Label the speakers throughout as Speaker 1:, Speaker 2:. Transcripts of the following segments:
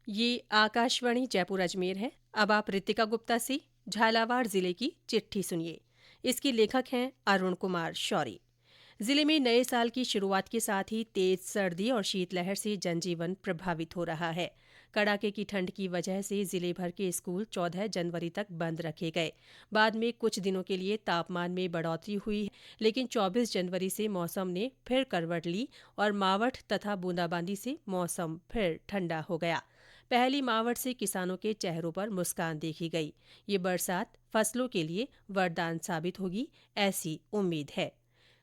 Speaker 1: ये आकाशवाणी जयपुर अजमेर है। अब आप रितिका गुप्ता से झालावाड़ जिले की चिट्ठी सुनिए। इसके लेखक हैं अरुण कुमार शौरी। जिले में नए साल की शुरुआत के साथ ही तेज सर्दी और शीतलहर से जनजीवन प्रभावित हो रहा है। कड़ाके की ठंड की वजह से जिले भर के स्कूल 14 जनवरी तक बंद रखे गए। बाद में कुछ दिनों के लिए तापमान में बढ़ोतरी हुई, लेकिन 24 जनवरी से मौसम ने फिर करवट ली और मावठ तथा बूंदाबांदी से मौसम फिर ठंडा हो गया। पहली मावठ से किसानों के चेहरों पर मुस्कान देखी गई। ये बरसात फसलों के लिए वरदान साबित होगी, ऐसी उम्मीद है।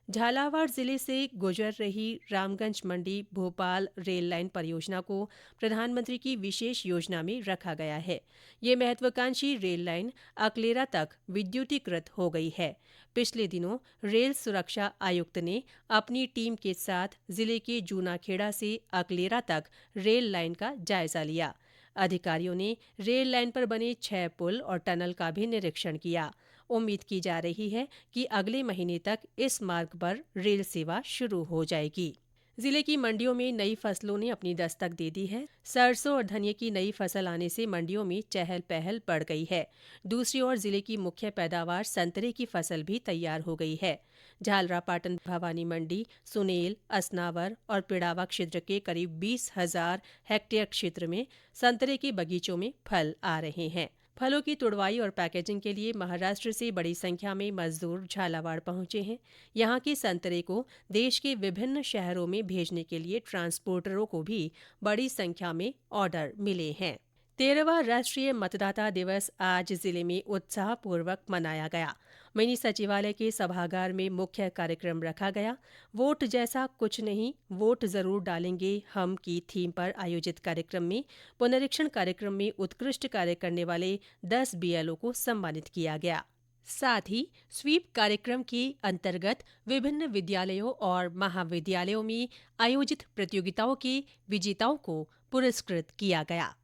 Speaker 1: झालावाड़ जिले से गुजर रही रामगंज मंडी भोपाल रेल लाइन परियोजना को प्रधानमंत्री की विशेष योजना में रखा गया है। ये महत्वाकांक्षी रेल लाइन अकलेरा तक विद्युतीकृत हो गई है। पिछले दिनों रेल सुरक्षा आयुक्त ने अपनी टीम के साथ जिले के जूनाखेड़ा से अकलेरा तक रेल लाइन का जायजा लिया। अधिकारियों ने रेल लाइन पर बने 6 पुल और टनल का भी निरीक्षण किया। उम्मीद की जा रही है कि अगले महीने तक इस मार्ग पर रेल सेवा शुरू हो जाएगी। जिले की मंडियों में नई फसलों ने अपनी दस्तक दे दी है। सरसों और धनिया की नई फसल आने से मंडियों में चहल पहल बढ़ गई है। दूसरी ओर जिले की मुख्य पैदावार संतरे की फसल भी तैयार हो गई है। झालरापाटन भवानी मंडी, सुनेल, असनावर और पिड़ावा क्षेत्र के करीब 20,000 हेक्टेयर क्षेत्र में संतरे के बगीचों में फल आ रहे हैं। फलों की तुड़वाई और पैकेजिंग के लिए महाराष्ट्र से बड़ी संख्या में मजदूर झालावाड़ पहुंचे हैं। यहाँ के संतरे को देश के विभिन्न शहरों में भेजने के लिए ट्रांसपोर्टरों को भी बड़ी संख्या में ऑर्डर मिले हैं। 13वां राष्ट्रीय मतदाता दिवस आज जिले में उत्साहपूर्वक मनाया गया। मिनी सचिवालय के सभागार में मुख्य कार्यक्रम रखा गया। वोट जैसा कुछ नहीं, वोट जरूर डालेंगे हम की थीम पर आयोजित कार्यक्रम में पुनरीक्षण कार्यक्रम में उत्कृष्ट कार्य करने वाले 10 बीएलओ को सम्मानित किया गया। साथ ही स्वीप कार्यक्रम के अंतर्गत विभिन्न विद्यालयों और महाविद्यालयों में आयोजित प्रतियोगिताओं के विजेताओं को पुरस्कृत किया गया।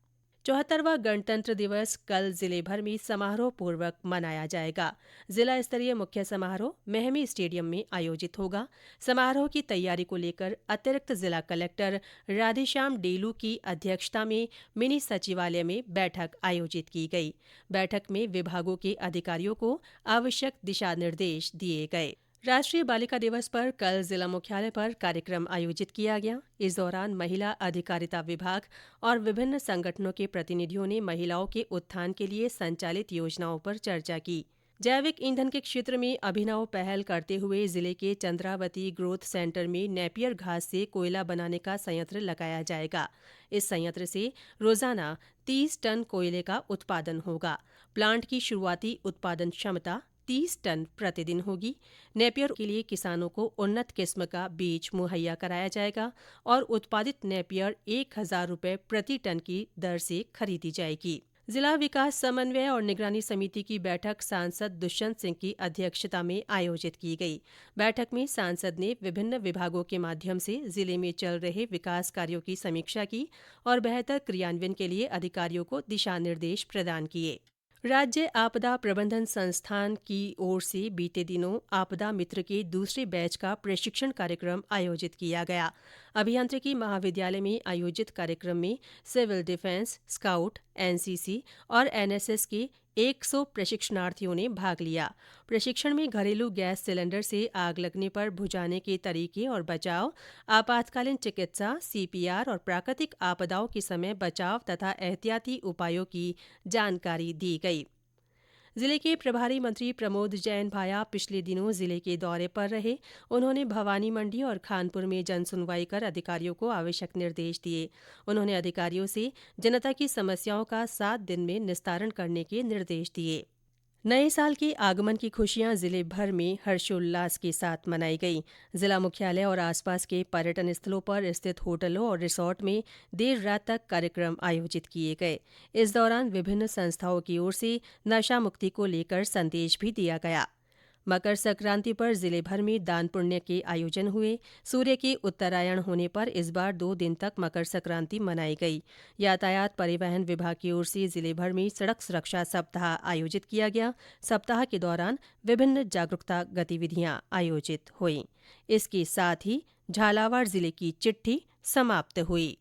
Speaker 1: 74वां गणतंत्र दिवस कल जिले भर में समारोह पूर्वक मनाया जाएगा। जिला स्तरीय मुख्य समारोह महमी स्टेडियम में आयोजित होगा। समारोह की तैयारी को लेकर अतिरिक्त जिला कलेक्टर राधेश्याम डेलू की अध्यक्षता में मिनी सचिवालय में बैठक आयोजित की गई। बैठक में विभागों के अधिकारियों को आवश्यक दिशा निर्देश दिए गए। राष्ट्रीय बालिका दिवस पर कल जिला मुख्यालय पर कार्यक्रम आयोजित किया गया। इस दौरान महिला अधिकारिता विभाग और विभिन्न संगठनों के प्रतिनिधियों ने महिलाओं के उत्थान के लिए संचालित योजनाओं पर चर्चा की। जैविक ईंधन के क्षेत्र में अभिनव पहल करते हुए जिले के चंद्रावती ग्रोथ सेंटर में नेपियर घास से कोयला बनाने का संयंत्र लगाया जाएगा। इस संयंत्र से रोजाना 30 टन कोयले का उत्पादन होगा। प्लांट की शुरुआती उत्पादन क्षमता 30 टन प्रतिदिन होगी। नेपियर के लिए किसानों को उन्नत किस्म का बीज मुहैया कराया जाएगा और उत्पादित नेपियर 1,000 रुपये प्रति टन की दर से खरीदी जाएगी। जिला विकास समन्वय और निगरानी समिति की बैठक सांसद दुष्यंत सिंह की अध्यक्षता में आयोजित की गई। बैठक में सांसद ने विभिन्न विभागों के माध्यम से जिले में चल रहे विकास कार्यों की समीक्षा की और बेहतर क्रियान्वयन के लिए अधिकारियों को दिशा निर्देश प्रदान किए। राज्य आपदा प्रबंधन संस्थान की ओर से बीते दिनों आपदा मित्र के दूसरे बैच का प्रशिक्षण कार्यक्रम आयोजित किया गया। अभियांत्रिकी महाविद्यालय में आयोजित कार्यक्रम में सिविल डिफेंस, स्काउट, एनसीसी और एनएसएस के 100 प्रशिक्षणार्थियों ने भाग लिया। प्रशिक्षण में घरेलू गैस सिलेंडर से आग लगने पर बुझाने के तरीके और बचाव, आपातकालीन चिकित्सा, सीपीआर और प्राकृतिक आपदाओं के समय बचाव तथा एहतियाती उपायों की जानकारी दी गई। जिले के प्रभारी मंत्री प्रमोद जैन भाया पिछले दिनों जिले के दौरे पर रहे। उन्होंने भवानी मंडी और खानपुर में जनसुनवाई कर अधिकारियों को आवश्यक निर्देश दिए। उन्होंने अधिकारियों से जनता की समस्याओं का 7 दिन में निस्तारण करने के निर्देश दिए। नए साल के आगमन की खुशियां जिले भर में हर्षोल्लास के साथ मनाई गई। जिला मुख्यालय और आसपास के पर्यटन स्थलों पर स्थित होटलों और रिसोर्ट में देर रात तक कार्यक्रम आयोजित किए गए। इस दौरान विभिन्न संस्थाओं की ओर से नशा मुक्ति को लेकर संदेश भी दिया गया। मकर संक्रांति पर जिले भर में दान पुण्य के आयोजन हुए। सूर्य के उत्तरायण होने पर इस बार 2 दिन तक मकर संक्रांति मनाई गई। यातायात परिवहन विभाग की ओर से जिले भर में सड़क सुरक्षा सप्ताह आयोजित किया गया। सप्ताह के दौरान विभिन्न जागरूकता गतिविधियां आयोजित हुई। इसके साथ ही झालावाड़ जिले की चिट्ठी समाप्त हुई।